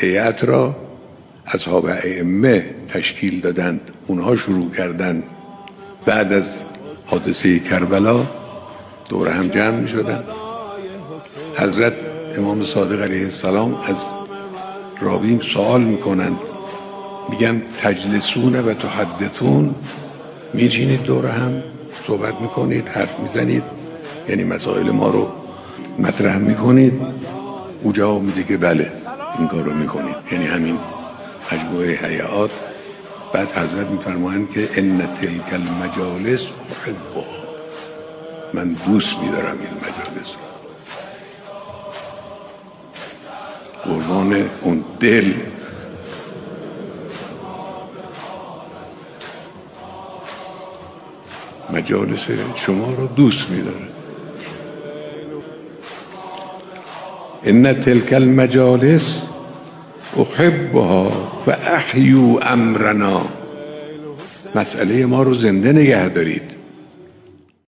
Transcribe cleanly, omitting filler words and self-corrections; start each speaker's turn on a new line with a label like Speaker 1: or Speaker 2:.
Speaker 1: هیئت را اصحاب ائمه تشکیل دادند. اونها شروع کردند بعد از حادثه کربلا دور هم جمع می شدند. حضرت امام صادق علیه السلام از راوی سوال میکنند، میگن تجلسون و تحدثون، میچینید دور هم صحبت میکنید، حرف میزنید، یعنی مسائل ما رو مطرح میکنید؟ او جواب میده که بله این کار رو میکنید، یعنی همین مجموعه هیئات. بعد حضرت میفرمایند که ان تلک المجالس احبها، من دوست میدارم این مجالس رو، قربان اون دل. مجالس شما رو دوست میداره. ان تلک المجالس احبها و احیوا امرنا، مسئله ما رو زنده نگه دارید.